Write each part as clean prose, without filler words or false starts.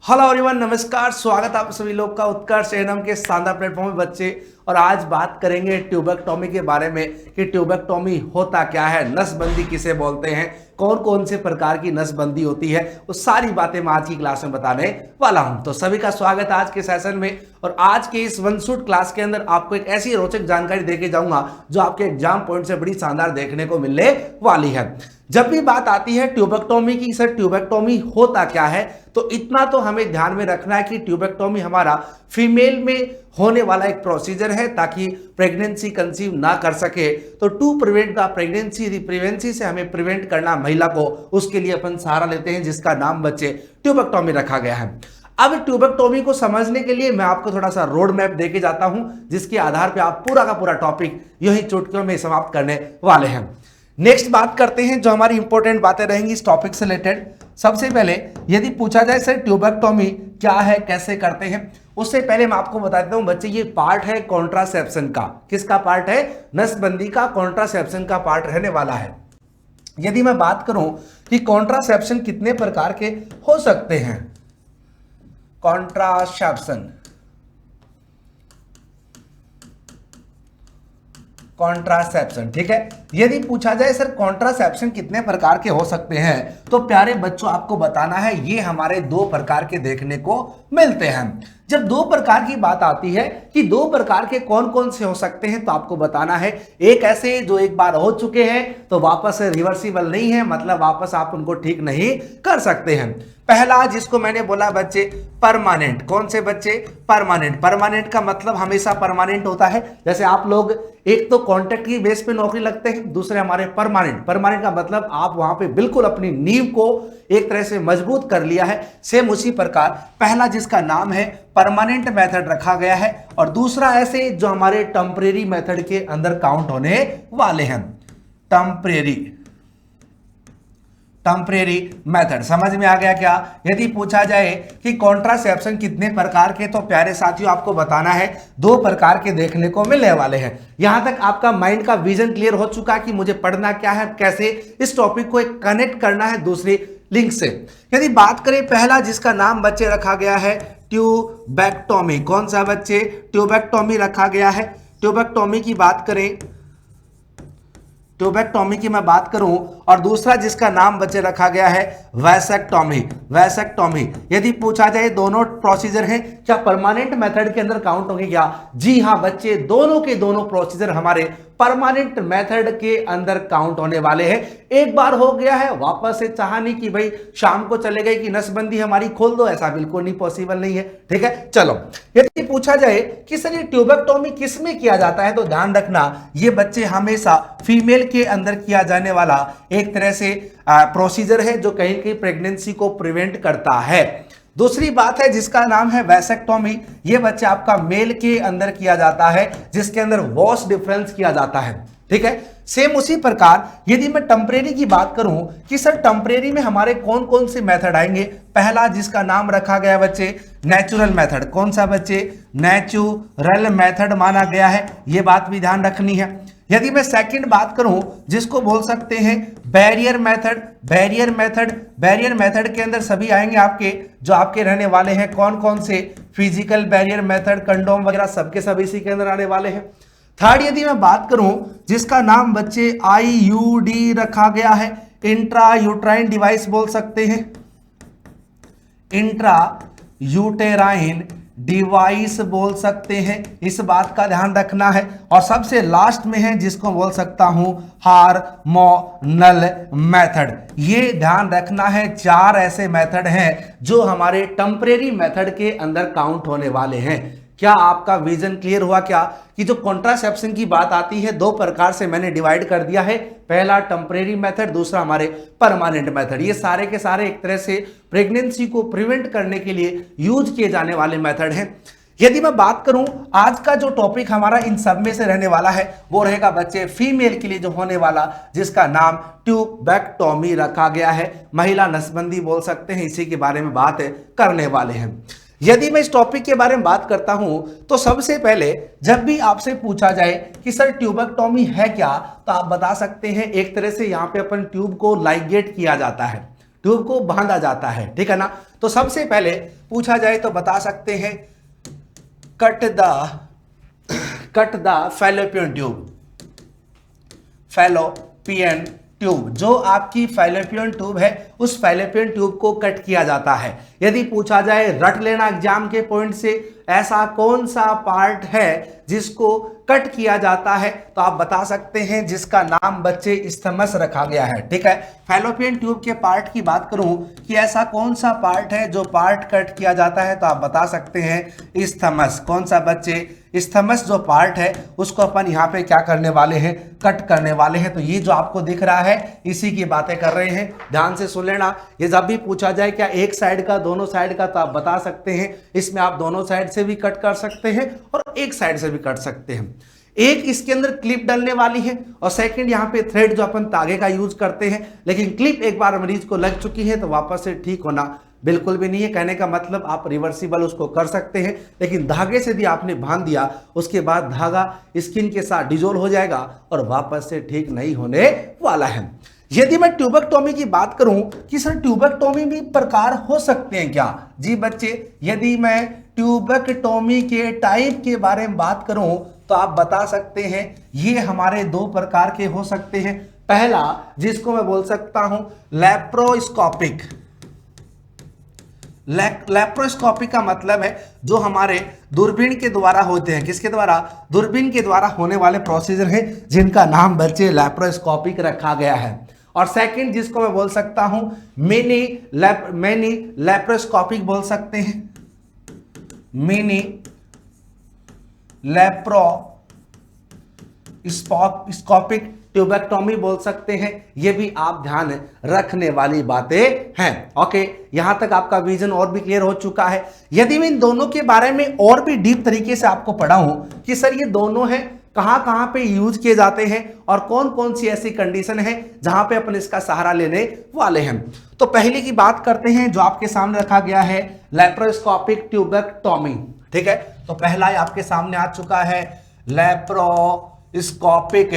Hello everyone, नमस्कार। स्वागत आप सभी लोग का उत्कर्ष एनएम के शानदार प्लेटफॉर्म में बच्चे। और आज बात करेंगे ट्यूबेक्टोमी के बारे में कि ट्यूबेक्टोमी होता क्या है, नसबंदी किसे बोलते हैं, कौन कौन से प्रकार की नसबंदी होती है, वो सारी बातें मैं आज की क्लास में बताने वाला हूं। तो सभी का स्वागत है आज के सेशन में। और आज के इस वन शूट क्लास के अंदर आपको एक ऐसी रोचक जानकारी देके जाऊंगा जो आपके एग्जाम पॉइंट से बड़ी शानदार देखने को मिलने वाली है। जब भी बात आती है ट्यूबेक्टोमी की, सर ट्यूबेक्टोमी होता क्या है, तो इतना तो हमें ध्यान में रखना है कि ट्यूबेक्टोमी हमारा फीमेल में होने वाला एक प्रोसीजर है ताकि प्रेगनेंसी कंसीव ना कर सके। तो टू प्रिवेंट द प्रेगनेंसी से हमें प्रिवेंट करना महिला को, उसके लिए अपन सहारा लेते हैं जिसका नाम बच्चे ट्यूबेक्टोमी रखा गया है। अब ट्यूबेक्टोमी को समझने के लिए मैं आपको थोड़ा सा रोड मैप देके जाता हूं जिसके आधार पर आप पूरा का पूरा टॉपिक यही चुटकियों में समाप्त करने वाले हैं। नेक्स्ट बात करते हैं जो हमारी इंपॉर्टेंट बातें रहेंगी इस टॉपिक से रिलेटेड। सबसे पहले यदि पूछा जाए सर ट्यूबेक्टोमी क्या है, कैसे करते हैं, उससे पहले मैं आपको बता देता हूं बच्चे, ये पार्ट है कॉन्ट्रासेप्शन का। किसका पार्ट है? नसबंदी का, कॉन्ट्रासेप्शन का पार्ट रहने वाला है। यदि मैं बात करूं कि कॉन्ट्रासेप्शन कितने प्रकार के हो सकते हैं, कॉन्ट्रासेप्शन, ठीक है। यदि पूछा जाए सर कॉन्ट्रासेप्शन कितने प्रकार के हो सकते हैं, तो प्यारे बच्चों आपको बताना है ये हमारे दो प्रकार के देखने को मिलते हैं। जब दो प्रकार की बात आती है कि दो प्रकार के कौन कौन से हो सकते हैं, तो आपको बताना है एक ऐसे जो एक बार हो चुके हैं तो वापस रिवर्सिबल नहीं है, मतलब वापस आप उनको ठीक नहीं कर सकते हैं। पहला जिसको मैंने बोला बच्चे परमानेंट। कौन से बच्चे? परमानेंट। परमानेंट का मतलब हमेशा परमानेंट होता है। जैसे आप लोग एक तो कॉन्ट्रैक्ट की बेस पे नौकरी लगते हैं, दूसरे हमारे परमानेंट। परमानेंट का मतलब आप वहां पे बिल्कुल अपनी नींव को एक तरह से मजबूत कर लिया है। सेम उसी प्रकार पहला जिसका नाम है परमानेंट मेथड रखा गया है, और दूसरा ऐसे जो हमारे टेम्परेरी मेथड के अंदर काउंट होने वाले हैं, टेम्परेरी मेथड। समझ में आ गया क्या? यदि पूछा जाए कि कॉन्ट्रासेप्शन कितने प्रकार के, तो प्यारे साथियों आपको बताना है दो प्रकार के देखने को मिलने वाले हैं। यहां तक आपका माइंड का विजन क्लियर हो चुका है कि मुझे पढ़ना क्या है, कैसे इस टॉपिक को एक कनेक्ट करना है दूसरी लिंक से। यदि बात करें पहला जिसका नाम बच्चे रखा गया है ट्यूबेक्टोमी। कौन सा बच्चे? ट्यूबेक्टोमी रखा गया है। ट्यूबेक्टोमी की बात करें, ट्यूबेक्टोमी की मैं बात करूं, और दूसरा जिसका नाम बच्चे रखा गया है वैसेक्टोमी। यदि पूछा जाए दोनों प्रोसीजर हैं, क्या परमानेंट मेथड के अंदर काउंट होंगे क्या? जी हां बच्चे, दोनों के दोनों प्रोसीजर हमारे परमानेंट मेथड के अंदर काउंट होने वाले हैं। एक बार हो गया है, वापस से चाह नहीं कि भाई शाम को चले गए कि नसबंदी हमारी खोल दो, ऐसा बिल्कुल नहीं, पॉसिबल नहीं है। ठीक है, चलो। यदि पूछा जाए कि सर ये ट्यूबेक्टोमी किस में किया जाता है, तो ध्यान रखना ये बच्चे हमेशा फीमेल के अंदर किया जाने वाला एक तरह से प्रोसीजर है जो कहीं कहीं प्रेगनेंसी को प्रिवेंट करता है। दूसरी बात है जिसका नाम है वैसेक्टोमी। ये बच्चे आपका मेल के अंदर किया जाता है, जिसके अंदर वॉश डिफरेंस किया जाता है। ठीक है, सेम उसी प्रकार यदि मैं टेम्परेरी की बात करूं कि सर टेम्परेरी में हमारे कौन कौन से मेथड आएंगे, पहला जिसका नाम रखा गया बच्चे नेचुरल मेथड। कौन सा बच्चे? नेचुरल मेथड माना गया है, ये बात भी ध्यान रखनी है। यदि मैं सेकंड बात करूं जिसको बोल सकते हैं बैरियर मेथड के अंदर सभी आएंगे आपके जो आपके रहने वाले हैं, कौन कौन से? फिजिकल बैरियर मेथड, कंडोम वगैरह सबके सब इसी के अंदर आने वाले हैं। थर्ड यदि मैं बात करूं जिसका नाम बच्चे IUD रखा गया है, इंट्रा यूट्राइन डिवाइस बोल सकते हैं, इंट्रा यूटेराइन डिवाइस बोल सकते हैं, इस बात का ध्यान रखना है। और सबसे लास्ट में है जिसको बोल सकता हूं हार्मोनल मेथड। ये ध्यान रखना है, चार ऐसे मेथड हैं जो हमारे टेम्परेरी मेथड के अंदर काउंट होने वाले हैं। क्या आपका विजन क्लियर हुआ क्या कि जो कॉन्ट्रासेप्शन की बात आती है दो प्रकार से मैंने डिवाइड कर दिया है, पहला टेम्परेरी मेथड, दूसरा हमारे परमानेंट मेथड। ये सारे के सारे एक तरह से प्रेगनेंसी को प्रिवेंट करने के लिए यूज किए जाने वाले मेथड हैं। यदि मैं बात करूं आज का जो टॉपिक हमारा इन सब में से रहने वाला है वो रहेगा बच्चे फीमेल के लिए जो होने वाला, जिसका नाम ट्यूबेक्टोमी रखा गया है, महिला नसबंदी बोल सकते हैं, इसी के बारे में बात करने वाले हैं। यदि मैं इस टॉपिक के बारे में बात करता हूं तो सबसे पहले जब भी आपसे पूछा जाए कि सर ट्यूबेक्टोमी है क्या, तो आप बता सकते हैं एक तरह से यहां पे अपन ट्यूब को लाइगेट किया जाता है। ट्यूब को बांधा जाता है, ठीक है ना। तो सबसे पहले पूछा जाए तो बता सकते हैं cut the fallopian tube. Fallopian tube, जो आपकी फैलोपियन ट्यूब है उस फैलोपियन ट्यूब को कट किया जाता है। यदि पूछा जाए रट लेना एग्जाम के पॉइंट से, ऐसा कौन सा पार्ट है जिसको कट किया जाता है, तो आप बता सकते हैं जिसका नाम बच्चे इस्थमस रखा गया है, ठीक है। फैलोपियन ट्यूब के पार्ट की बात करूं कि ऐसा कौन सा पार्ट है जो पार्ट कट किया जाता है, तो आप बता सकते हैं इस्थमस। कौन सा बच्चे? इस्थमस जो पार्ट है उसको अपन यहाँ पे क्या करने वाले हैं, कट करने वाले हैं। तो ये जो आपको दिख रहा है इसी की बातें कर रहे हैं, ध्यान से सुन लेना। ये जब भी पूछा जाए क्या एक साइड का, दोनों साइड का, तो आप बता सकते हैं इसमें आप दोनों साइड से भी कट कर सकते हैं और एक साइड से भी कट सकते हैं। एक इसके अंदर क्लिप डलने वाली है और सेकंड यहाँ पे थ्रेड जो अपन तागे का यूज करते हैं, लेकिन क्लिप एक बार मरीज को लग चुकी है तो वापस से ठीक होना बिल्कुल भी नहीं है। कहने का मतलब आप रिवर्सिबल उसको कर सकते हैं, लेकिन धागे से यदि आपने बांध दिया उसके बाद धागा स्किन के साथ डिजोल्व हो जाएगा और वापस से ठीक नहीं होने वाला है। यदि मैं ट्यूबेक्टोमी की बात करूं कि सर ट्यूबेक्टोमी भी प्रकार हो सकते हैं क्या? जी बच्चे, यदि मैं ट्यूबेक्टोमी के टाइप के बारे में बात करूं तो आप बता सकते हैं ये हमारे दो प्रकार के हो सकते हैं। पहला जिसको मैं बोल सकता हूं लैप्रोस्कोपिक। लैप्रोस्कोपिक का मतलब है जो हमारे दूरबीन के द्वारा होते हैं। किसके द्वारा? दूरबीन के द्वारा होने वाले प्रोसीजर हैं जिनका नाम बच्चे लैप्रोस्कोपिक रखा गया है। और सेकंड जिसको मैं बोल सकता हूं मिनी लैप्रोस्कोपिक बोल सकते हैं। मिनी लैप्रोस्कोपिक ट्यूबेक्टोमी बोल सकते हैं। ये भी आप ध्यान रखने वाली बातें हैं। ओके, यहां तक आपका विजन और भी क्लियर हो चुका है। यदि मैं इन दोनों के बारे में और भी डीप तरीके से आपको पढ़ाऊं कि सर ये दोनों हैं कहां पे यूज किए जाते हैं और कौन कौन सी ऐसी कंडीशन है जहां पे अपन इसका सहारा लेने वाले हैं, तो पहले की बात करते हैं जो आपके सामने रखा गया है लैप्रोस्कोपिक ट्यूबेक्टोमी, ठीक है। तो पहला ही आपके सामने आ चुका है लैप्रोस्कोपिक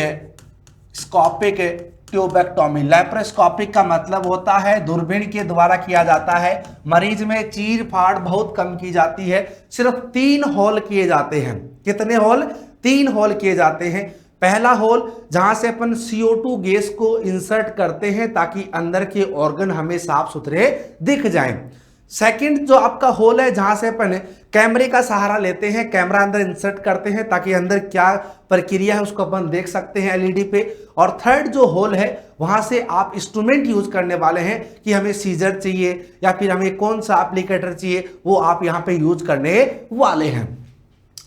ट्यूबेक्टोमी। लैप्रोस्कोपिक का मतलब होता है दूरबीन के द्वारा किया जाता है। मरीज में चीर फाड़ बहुत कम की जाती है, सिर्फ 3 होल किए जाते हैं। कितने होल? 3 होल किए जाते हैं। पहला होल जहां से अपन CO2 गैस को इंसर्ट करते हैं ताकि अंदर के ऑर्गन हमें साफ सुथरे दिख जाएं। सेकंड जो आपका होल है जहां से अपन कैमरे का सहारा लेते हैं, कैमरा अंदर इंसर्ट करते हैं ताकि अंदर क्या प्रक्रिया है उसको अपन देख सकते हैं LED पे। और थर्ड जो होल है वहां से आप इंस्ट्रूमेंट यूज करने वाले हैं कि हमें सीजर चाहिए या फिर हमें कौन सा एप्लीकेटर चाहिए, वो आप यहां पे यूज करने वाले हैं।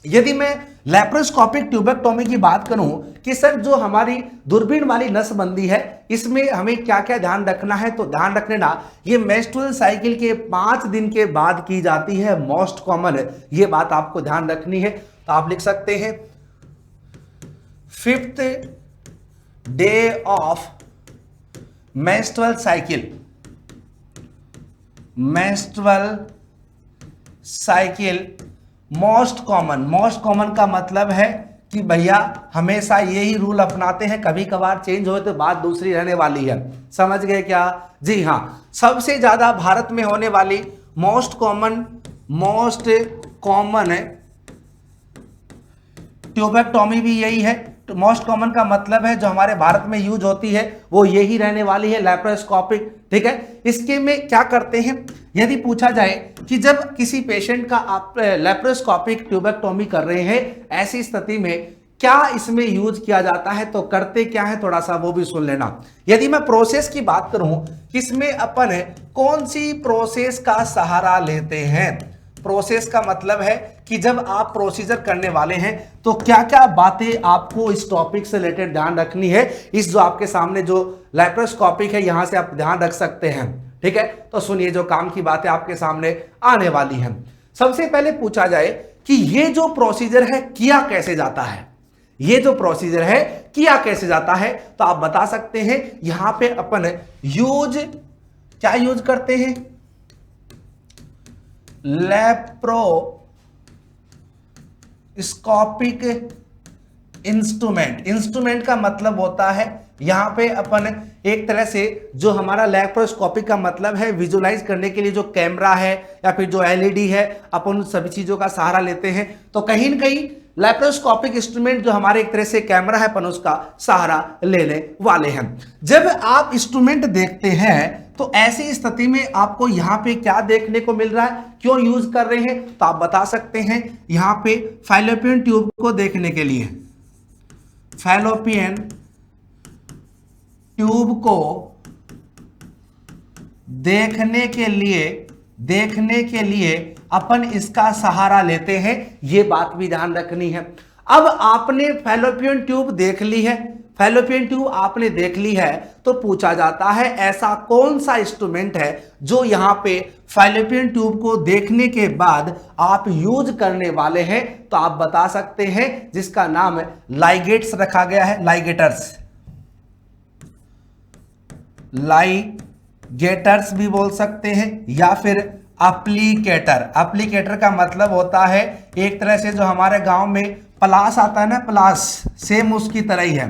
यदि मैं लैप्रोस्कोपिक ट्यूबेक्टोमी की बात करूं कि सर जो हमारी दूरबीन वाली नसबंदी है इसमें हमें क्या क्या ध्यान रखना है, तो ध्यान रख लेना ये मेंस्ट्रुअल साइकिल के 5 दिन के बाद की जाती है, मोस्ट कॉमन है, ये बात आपको ध्यान रखनी है। तो आप लिख सकते हैं 5th day of menstrual cycle most common का मतलब है कि भैया हमेशा यही रूल अपनाते हैं, कभी कभार चेंज हो तो बात दूसरी रहने वाली है। समझ गए क्या? जी हाँ, सबसे ज्यादा भारत में होने वाली मोस्ट कॉमन ट्यूबेक्टोमी भी यही है। तो मोस्ट कॉमन का मतलब है जो हमारे भारत में यूज होती है वो यही रहने वाली है, लैप्रोस्कोपिक, ठीक है। इसके में क्या करते हैं, यदि पूछा जाए कि जब किसी पेशेंट का आप लैप्रोस्कोपिक ट्यूबेक्टोमी कर रहे हैं, ऐसी स्थिति में क्या इसमें यूज किया जाता है, तो करते क्या है थोड़ा सा वो भी सुन लेना। यदि मैं प्रोसेस की बात करूं किसमें अपन कौन सी प्रोसेस का सहारा लेते हैं, प्रोसेस का मतलब है कि जब आप प्रोसीजर करने वाले हैं तो क्या क्या बातें आपको इस टॉपिक से रिलेटेड ध्यान रखनी है। इस जो आपके सामने जो लैप्रोस्कोपिक है यहां से आप ध्यान रख सकते हैं, ठीक है। तो सुनिए जो काम की बातें आपके सामने आने वाली हैं। सबसे पहले पूछा जाए कि ये जो प्रोसीजर है किया कैसे जाता है, ये जो प्रोसीजर है किया कैसे जाता है, तो आप बता सकते हैं यहां पे अपन क्या यूज करते हैं, लैप्रोस्कोपिक इंस्ट्रूमेंट का मतलब होता है यहाँ पे अपन एक तरह से जो हमारा लैप्रोस्कोपिक का मतलब है विजुलाइज करने के लिए जो कैमरा है या फिर जो एलईडी है, अपन उन सभी चीजों का सहारा लेते हैं। तो कहीं ना कहीं लैप्रोस्कोपिक इंस्ट्रूमेंट जो हमारे एक तरह से कैमरा है, अपन उसका सहारा लेने वाले हैं। जब आप इंस्ट्रूमेंट देखते हैं तो ऐसी स्थिति में आपको यहाँ पे क्या देखने को मिल रहा है, क्यों यूज कर रहे हैं, तो आप बता सकते हैं यहाँ पे फैलोपियन ट्यूब को देखने के लिए, फैलोपियन ट्यूब को देखने के लिए अपन इसका सहारा लेते हैं, ये बात भी ध्यान रखनी है। अब आपने फैलोपियन ट्यूब देख ली है, फैलोपियन ट्यूब आपने देख ली है, तो पूछा जाता है ऐसा कौन सा इंस्ट्रूमेंट है जो यहां पे फैलोपियन ट्यूब को देखने के बाद आप यूज करने वाले हैं, तो आप बता सकते हैं जिसका नाम लाइगेट्स रखा गया है, लाइगेटर्स भी बोल सकते हैं, या फिर एप्लीकेटर का मतलब होता है एक तरह से जो हमारे गांव में प्लास आता है ना, प्लास सेम उसकी तरह ही है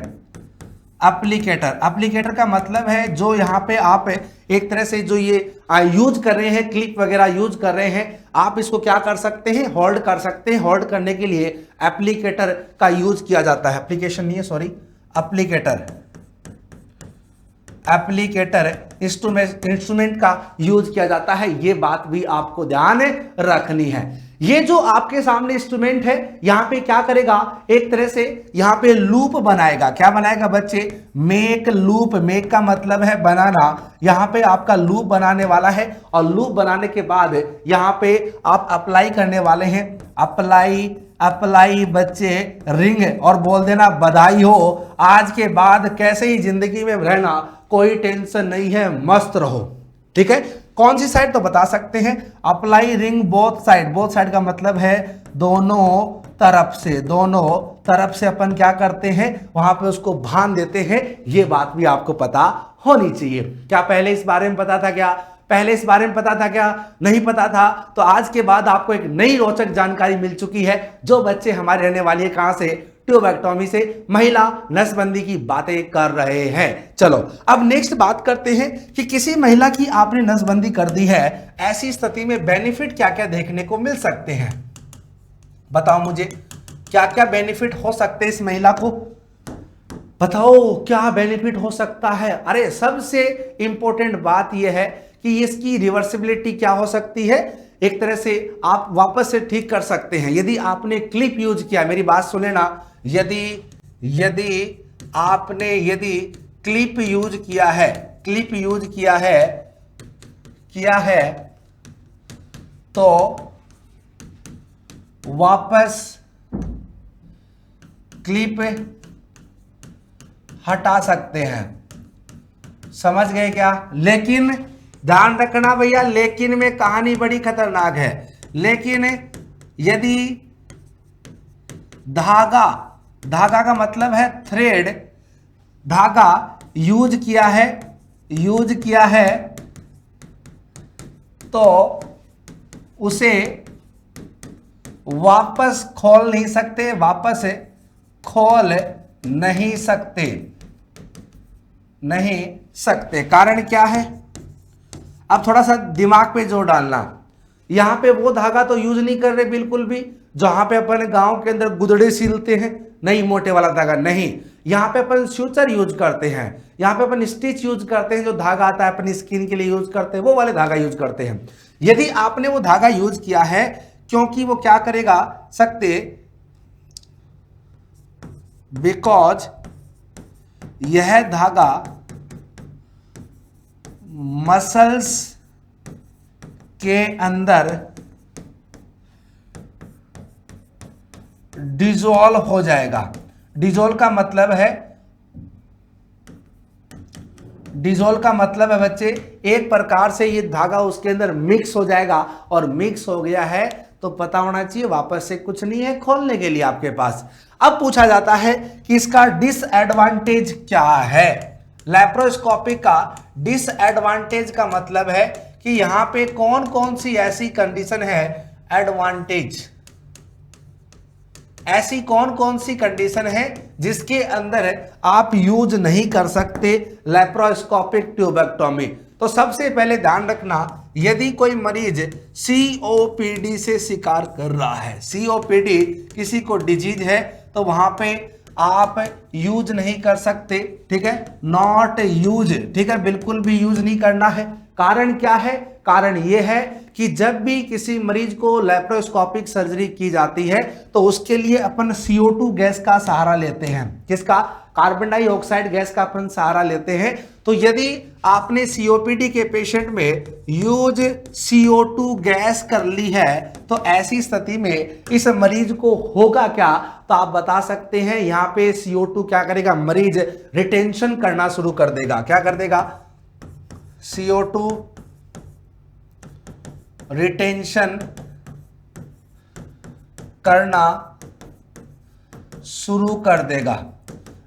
एप्लीकेटर का मतलब है जो यहाँ पे आप एक तरह से जो ये यूज कर रहे हैं, क्लिप वगैरह यूज कर रहे हैं, आप इसको क्या कर सकते हैं, होल्ड कर सकते हैं। होल्ड करने के लिए एप्लीकेटर का यूज किया जाता है, एप्लीकेशन नहीं है सॉरी, एप्लीकेटर इंस्ट्रूमेंट का यूज किया जाता है, ये बात भी आपको ध्यान रखनी है। ये जो आपके सामने इंस्ट्रूमेंट है यहां पे क्या करेगा, एक तरह से यहां पे लूप बनाएगा। क्या बनाएगा बच्चे, मेक लूप, मेक का मतलब है बनाना, यहां पे आपका लूप बनाने वाला है, और लूप बनाने के बाद यहां पे आप अप्लाई करने वाले हैं, अप्लाई बच्चे रिंग, और बोल देना बधाई हो, आज के बाद कैसे ही जिंदगी में रहना, कोई टेंशन नहीं है, मस्त रहो। ठीक है, कौन सी साइड, तो बता सकते हैं अप्लाई रिंग बोथ साइड का मतलब है दोनों तरफ से अपन क्या करते हैं, वहां पे उसको बांध देते हैं, ये बात भी आपको पता होनी चाहिए। क्या पहले इस बारे में पता था क्या, नहीं पता था, तो आज के बाद आपको एक नई रोचक जानकारी मिल चुकी है, जो बच्चे हमारे रहने वाली है कहां से, ट्यूबेक्टोमी से, महिला नसबंदी की बातें कर रहे हैं। चलो अब नेक्स्ट बात करते हैं कि किसी महिला की आपने नसबंदी कर दी है, ऐसी स्थिति में बेनिफिट क्या क्या देखने को मिल सकते हैं, बताओ मुझे क्या क्या बेनिफिट हो सकते हैं, इस महिला को बताओ क्या बेनिफिट हो सकता है। अरे सबसे इंपॉर्टेंट बात यह है कि इसकी रिवर्सिबिलिटी क्या हो सकती है, एक तरह से आप वापस से ठीक कर सकते हैं। यदि आपने क्लिप यूज किया, मेरी बात सुने ना, यदि आपने क्लिप यूज किया है तो वापस क्लिप हटा सकते हैं, समझ गए क्या। लेकिन ध्यान रखना भैया, लेकिन में कहानी बड़ी खतरनाक है। लेकिन यदि धागा का मतलब है थ्रेड, धागा यूज किया है तो उसे वापस खोल नहीं सकते। कारण क्या है, अब थोड़ा सा दिमाग पे जोर डालना। यहां पे वो धागा तो यूज नहीं कर रहे बिल्कुल भी, जहां पे अपन गांव के अंदर गुदड़े सीलते हैं, नहीं मोटे वाला धागा नहीं, यहां पे अपन सूचर यूज करते हैं, यहां पे अपन स्टिच यूज करते हैं, जो धागा आता है अपनी स्किन के लिए यूज करते हैं, वो वाले धागा यूज करते हैं। यदि आपने वो धागा यूज किया है, क्योंकि वो क्या करेगा सकते, बिकॉज यह धागा मसल्स के अंदर डिसॉल्व हो जाएगा। डिसॉल्व का मतलब है बच्चे, एक प्रकार से ये धागा उसके अंदर मिक्स हो जाएगा, और मिक्स हो गया है तो पता होना चाहिए वापस से कुछ नहीं है खोलने के लिए आपके पास। अब पूछा जाता है कि इसका डिसएडवांटेज क्या है। लैप्रोस्कोपिक का डिसएडवांटेज का मतलब है कि यहां पे कौन कौन सी ऐसी कंडीशन है ऐसी कौन कौन सी कंडीशन है जिसके अंदर आप यूज नहीं कर सकते लैप्रोस्कोपिक ट्यूबेक्टोमी? तो सबसे पहले ध्यान रखना, यदि कोई मरीज सीओपीडी से शिकार कर रहा है, सीओपीडी किसी को डिजीज है, तो वहां पे आप यूज नहीं कर सकते, ठीक है, नॉट यूज, ठीक है, बिल्कुल भी यूज नहीं करना है। कारण क्या है? कारण यह है कि जब भी किसी मरीज को लैप्रोस्कोपिक सर्जरी की जाती है तो उसके लिए अपन CO2 गैस का सहारा लेते हैं। किसका? कार्बन डाइऑक्साइड गैस का अपन सहारा लेते हैं। तो यदि आपने सीओपीडी के पेशेंट में यूज CO2 गैस कर ली है तो ऐसी स्थिति में इस मरीज को होगा क्या? तो आप बता सकते हैं यहां पे CO2 क्या करेगा? मरीज रिटेंशन करना शुरू कर देगा। क्या कर देगा? CO2 रिटेंशन करना शुरू कर देगा।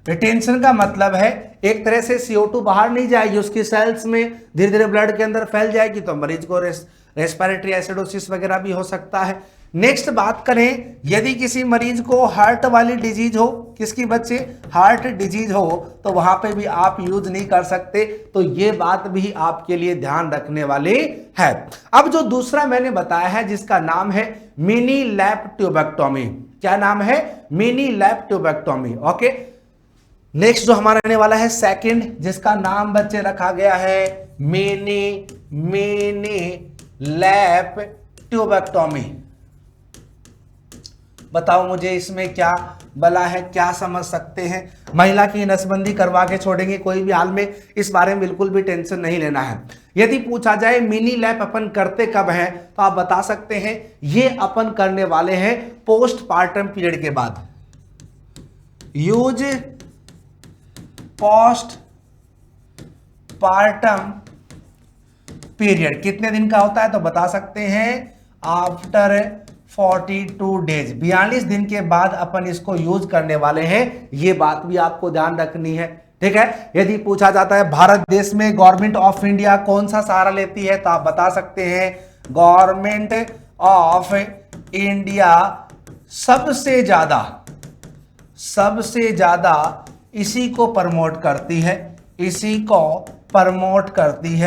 रिटेंशन का मतलब है एक तरह से CO2 बाहर नहीं जाएगी, उसकी सेल्स में धीरे धीरे ब्लड के अंदर फैल जाएगी, तो मरीज को रेस्पिरेटरी एसिडोसिस वगैरह भी हो सकता है। नेक्स्ट बात करें, यदि किसी मरीज को हार्ट वाली डिजीज हो, किसकी बच्चे? हार्ट डिजीज हो, तो वहां पे भी आप यूज नहीं कर सकते। तो ये बात भी आपके लिए ध्यान रखने वाली है। अब जो दूसरा मैंने बताया है जिसका नाम है मिनी लैप ट्यूबेक्टोमी। क्या नाम है? Mini lap tubectomy. Okay, next जो हमारा रहने वाला है सेकंड, जिसका नाम बच्चे रखा गया है मिनी लैप ट्यूबेक्टोमी। बताओ मुझे इसमें क्या भला है, क्या समझ सकते हैं? महिला की नसबंदी करवा के छोड़ेंगे कोई भी हाल में, इस बारे में बिल्कुल भी टेंशन नहीं लेना है। यदि पूछा जाए मिनी लैप अपन करते कब है, तो आप बता सकते हैं ये अपन करने वाले हैं पोस्टपार्टम पीरियड के बाद। यूज पोस्ट पार्टम पीरियड कितने दिन का होता है? तो बता सकते हैं आफ्टर 42 डेज, 42 दिन के बाद अपन इसको यूज करने वाले हैं। ये बात भी आपको ध्यान रखनी है, ठीक है। यदि पूछा जाता है भारत देश में गवर्नमेंट ऑफ इंडिया कौन सा सहारा लेती है, तो आप बता सकते हैं गवर्नमेंट ऑफ इंडिया सबसे ज्यादा इसी को प्रमोट करती है, इसी को प्रमोट करती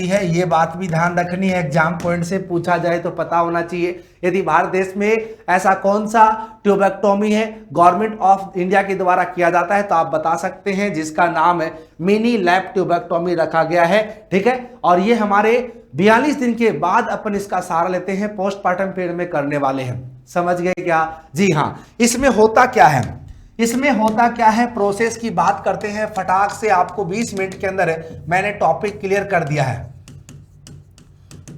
है। ये बात भी ध्यान रखनी है, एग्जाम पॉइंट से पूछा जाए तो पता होना चाहिए। यदि भारत देश में ऐसा कौन सा ट्यूबेक्टोमी है गवर्नमेंट ऑफ इंडिया के द्वारा किया जाता है, तो आप बता सकते हैं जिसका नाम है मिनी लैप ट्यूबेक्टोमी रखा गया है, ठीक है। और ये हमारे 42 दिन के बाद अपन इसका सहारा लेते हैं, पोस्टपार्टम पीरियड में करने वाले हैं। समझ गए क्या? जी हाँ। इसमें होता क्या है, प्रोसेस की बात करते हैं फटाक से। आपको 20 मिनट के अंदर मैंने टॉपिक क्लियर कर दिया है।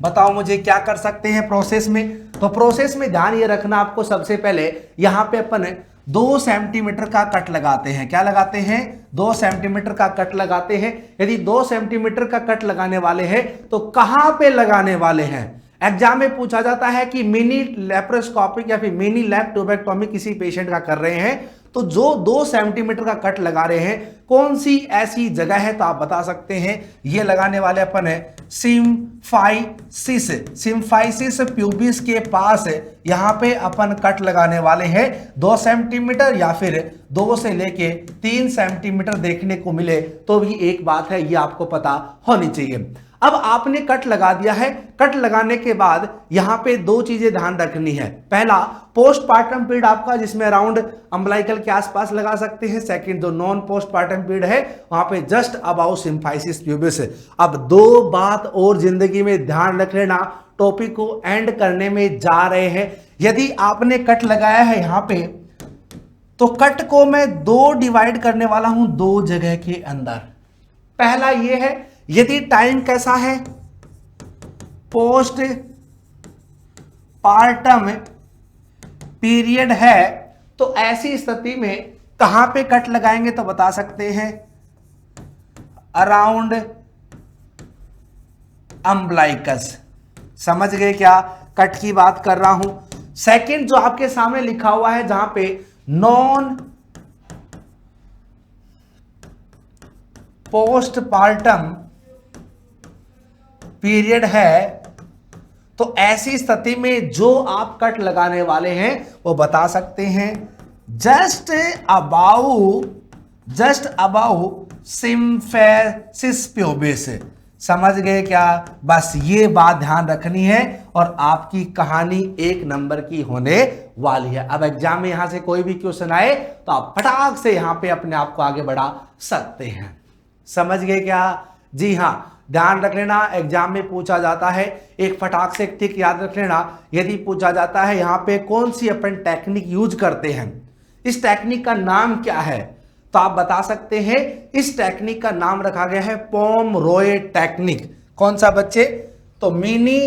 बताओ मुझे क्या कर सकते हैं प्रोसेस में। तो प्रोसेस में ध्यान ये रखना आपको, सबसे पहले यहां पे अपन 2 सेंटीमीटर का कट लगाते हैं। क्या लगाते हैं? 2 सेंटीमीटर का कट लगाते हैं। यदि 2 सेंटीमीटर का कट लगाने वाले हैं तो कहां पे लगाने वाले हैं? एग्जाम में पूछा जाता है कि मिनी लैप्रोस्कोपिक या फिर मिनी लैप ट्यूबेक्टोमी किसी पेशेंट का कर रहे हैं, तो जो 2 सेंटीमीटर का कट लगा रहे हैं कौन सी ऐसी जगह है, तो आप बता सकते हैं ये लगाने वाले अपन है सिम्फाइसिस प्यूबिस के पास यहां पे अपन कट लगाने वाले हैं 2 सेंटीमीटर या फिर 2 से लेके 3 सेंटीमीटर देखने को मिले तो भी एक बात है, ये आपको पता होनी चाहिए। अब आपने कट लगा दिया है, कट लगाने के बाद यहां पे 2 चीजें ध्यान रखनी है। पहला, पोस्टपार्टम पीरियड आपका जिसमें अराउंड अम्बलाइकल के आसपास लगा सकते हैं। सेकंड, जो नॉन पोस्टपार्टम पीरियड है वहां पे जस्ट अबाउट सिम्फाइसिस प्यूबिस। अब 2 बात और जिंदगी में ध्यान रख लेना, टॉपिक को एंड करने में जा रहे हैं। यदि आपने कट लगाया है यहां पे, तो कट को मैं 2 डिवाइड करने वाला हूं 2 जगह के अंदर। पहला ये है, यदि टाइम कैसा है, पोस्ट पार्टम पीरियड है, तो ऐसी स्थिति में कहां पे कट लगाएंगे, तो बता सकते हैं अराउंड अम्बलाइकस। समझ गए क्या कट की बात कर रहा हूं। सेकंड जो आपके सामने लिखा हुआ है जहां पे नॉन पोस्टपार्टम पीरियड है, तो तो ऐसी स्थिति में जो आप कट लगाने वाले हैं वो बता सकते हैं जस्ट अबाउ सिम्फेसिस प्यूबिस। समझ गए क्या? बस ये बात ध्यान रखनी है और आपकी कहानी 1 नंबर की होने वाली है। अब एग्जाम में यहां से कोई भी क्वेश्चन आए तो आप फटाक से यहां पे अपने आप को आगे बढ़ा सकते हैं। समझ गए क्या? जी हां, ध्यान रख लेना, एग्जाम में पूछा जाता है, एक फटाक से एक टिक याद रख लेना। यदि पूछा जाता है यहां पे कौन सी अपन टेक्निक यूज करते हैं, इस टेक्निक का नाम क्या है, तो आप बता सकते हैं इस टेक्निक का नाम रखा गया है पोमरोय टेक्निक। कौन सा बच्चे? तो मिनी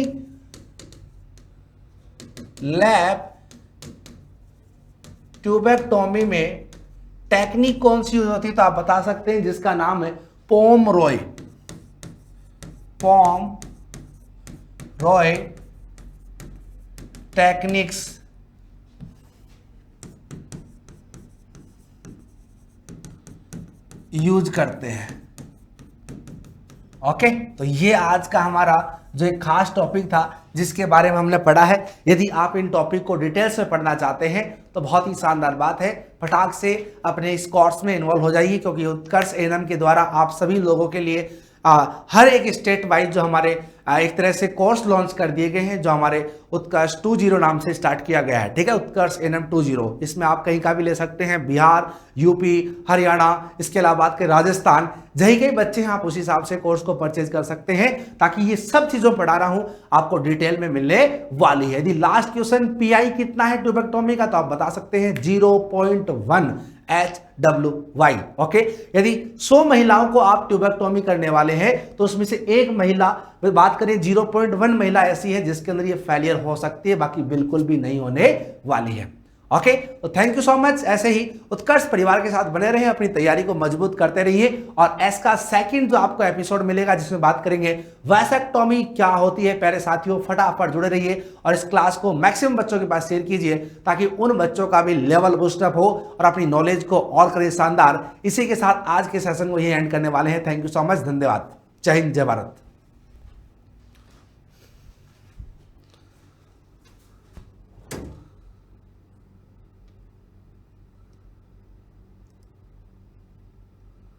लैब ट्यूबेक्टोमी में टेक्निक कौन सी यूज होती है, तो आप बता सकते हैं जिसका नाम है पोमरोय टेक्निक्स। यूज करते हैं। ओके, तो ये आज का हमारा जो एक खास टॉपिक था जिसके बारे में हमने पढ़ा है। यदि आप इन टॉपिक को डिटेल्स में पढ़ना चाहते हैं तो बहुत ही शानदार बात है, फटाक से अपने इस कोर्स में इन्वॉल्व हो जाइए, क्योंकि उत्कर्ष एएनएम के द्वारा आप सभी लोगों के लिए हर एक स्टेट वाइज जो हमारे एक तरह से कोर्स लॉन्च कर दिए गए हैं, जो हमारे उत्कर्ष 20 नाम से स्टार्ट किया गया है। ठीक है, उत्कर्ष एएनएम 20। इसमें आप कहीं का भी ले सकते हैं, बिहार, यूपी, हरियाणा, इसके अलावा बात करें राजस्थान, जहीं कहीं बच्चे हैं आप उस हिसाब से कोर्स को परचेज कर सकते हैं, ताकि ये सब चीजों पढ़ा रहा हूं आपको डिटेल में मिलने वाली है। यदि लास्ट क्वेश्चन पीआई कितना है ट्यूबेक्टोमी का, तो आप बता सकते हैं 0.1 HWY। ओके, यदि 100 महिलाओं को आप ट्यूबेक्टोमी करने वाले हैं तो उसमें से एक महिला, बात करें 0.1 महिला ऐसी है जिसके अंदर ये फेलियर हो सकती है, बाकी बिल्कुल भी नहीं होने वाली है। ओके, तो थैंक यू सो मच। ऐसे ही उत्कर्ष परिवार के साथ बने रहिए, अपनी तैयारी को मजबूत करते रहिए। और इसका सेकंड जो आपको एपिसोड मिलेगा जिसमें बात करेंगे वैसेक्टोमी क्या होती है, प्यारे साथियों फटाफट जुड़े रहिए और इस क्लास को मैक्सिमम बच्चों के पास शेयर कीजिए, ताकि उन बच्चों का भी लेवल बूस्टअप हो और अपनी नॉलेज को और करें शानदार। इसी के साथ आज के सेशन को यही एंड करने वाले हैं। थैंक यू सो मच, धन्यवाद। जय हिंद, जय भारत।